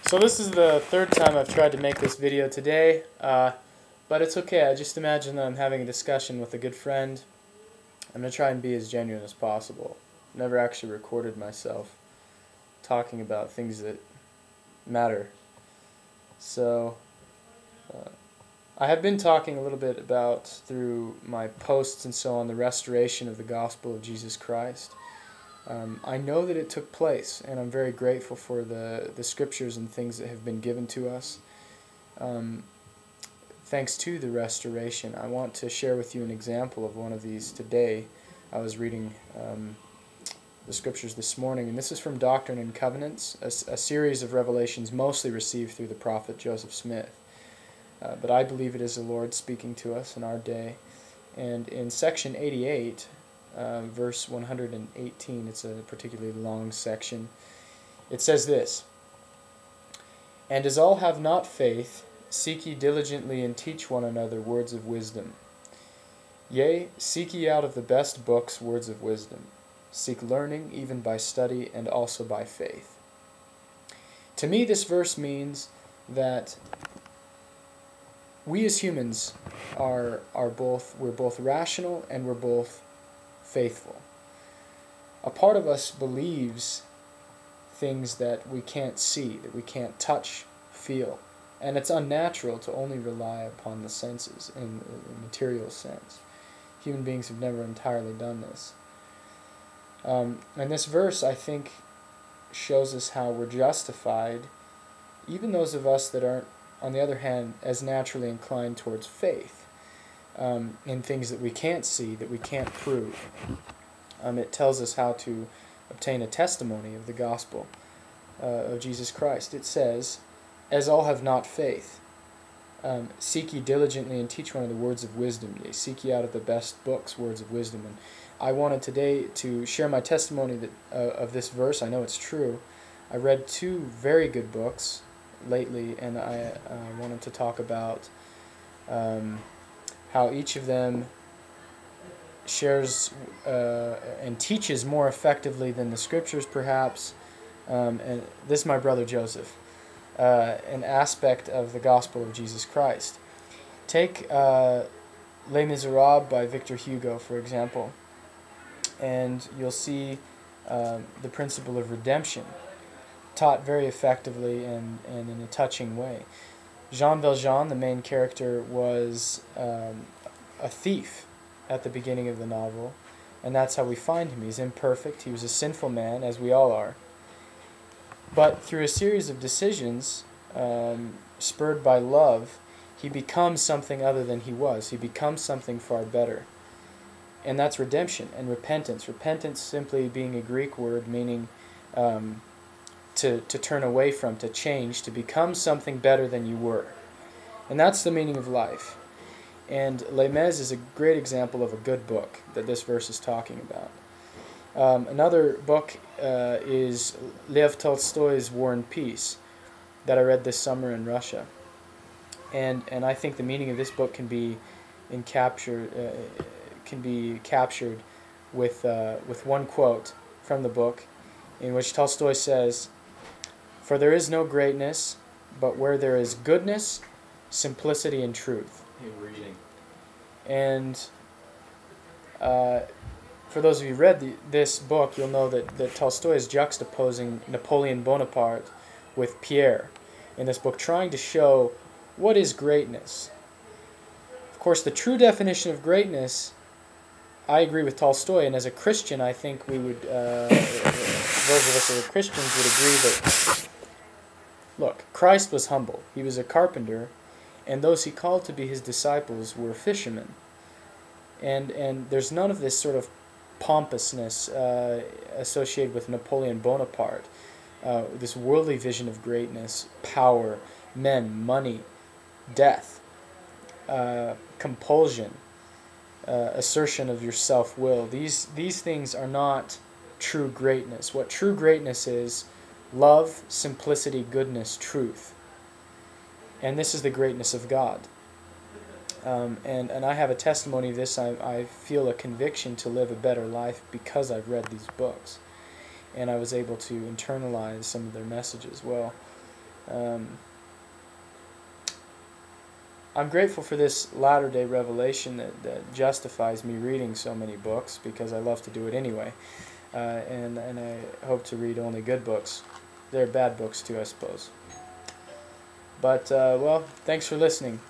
So this is the third time I've tried to make this video today, but it's okay. I just imagine that I'm having a discussion with a good friend. I'm going to try and be as genuine as possible. Never actually recorded myself talking about things that matter. So I have been talking a little bit about, through my posts and so on, the restoration of the gospel of Jesus Christ. I know that it took place, and I'm very grateful for the scriptures and things that have been given to us. Thanks to the restoration, I want to share with you an example of one of these today. I was reading the scriptures this morning, and this is from Doctrine and Covenants, a series of revelations mostly received through the prophet Joseph Smith. But I believe it is the Lord speaking to us in our day. And in section 88, verse 118, it's a particularly long section, it says this: "And as all have not faith, seek ye diligently and teach one another words of wisdom. Yea, seek ye out of the best books words of wisdom. Seek learning even by study and also by faith." To me, this verse means that we as humans we're both rational and we're both faithful. A part of us believes things that we can't see, that we can't touch, feel. And it's unnatural to only rely upon the senses in the material sense. Human beings have never entirely done this. And this verse, I think, shows us how we're justified, even those of us that aren't, on the other hand, as naturally inclined towards faith, in things that we can't see, that we can't prove. It tells us how to obtain a testimony of the gospel of Jesus Christ. It says, "As all have not faith, seek ye diligently and teach one of the words of wisdom. Yea, seek ye out of the best books words of wisdom." And I wanted today to share my testimony of this verse. I know it's true. I read two very good books lately, and I wanted to talk about how each of them shares and teaches more effectively than the scriptures, perhaps. And this is my brother Joseph. An aspect of the gospel of Jesus Christ. Take Les Miserables by Victor Hugo, for example, and you'll see the principle of redemption taught very effectively and in a touching way. Jean Valjean, the main character, was a thief at the beginning of the novel, and that's how we find him. He's imperfect. He was a sinful man, as we all are. But through a series of decisions, spurred by love, he becomes something other than he was. He becomes something far better. And that's redemption and repentance. Repentance simply being a Greek word meaning to turn away from, to change, to become something better than you were. And that's the meaning of life. And Les Mis is a great example of a good book that this verse is talking about. Another book is Lev Tolstoy's War and Peace that I read this summer in Russia. And I think the meaning of this book can be captured with one quote from the book, in which Tolstoy says, "For there is no greatness, but where there is goodness, simplicity, and truth." And for those of you who read this book, you'll know that Tolstoy is juxtaposing Napoleon Bonaparte with Pierre in this book, trying to show what is greatness. Of course, the true definition of greatness, I agree with Tolstoy, and as a Christian, I think we would, those of us who are Christians would agree that, look, Christ was humble. He was a carpenter, and those he called to be his disciples were fishermen. And there's none of this sort of pompousness associated with Napoleon Bonaparte, this worldly vision of greatness, power, men, money, death, compulsion, assertion of your self-will. These things are not true greatness. What true greatness is: love, simplicity, goodness, truth. And this is the greatness of God. And I have a testimony of this. I feel a conviction to live a better life because I've read these books. And I was able to internalize some of their messages well. I'm grateful for this latter-day revelation that justifies me reading so many books, because I love to do it anyway. And I hope to read only good books. There are bad books too, I suppose. But, well, thanks for listening.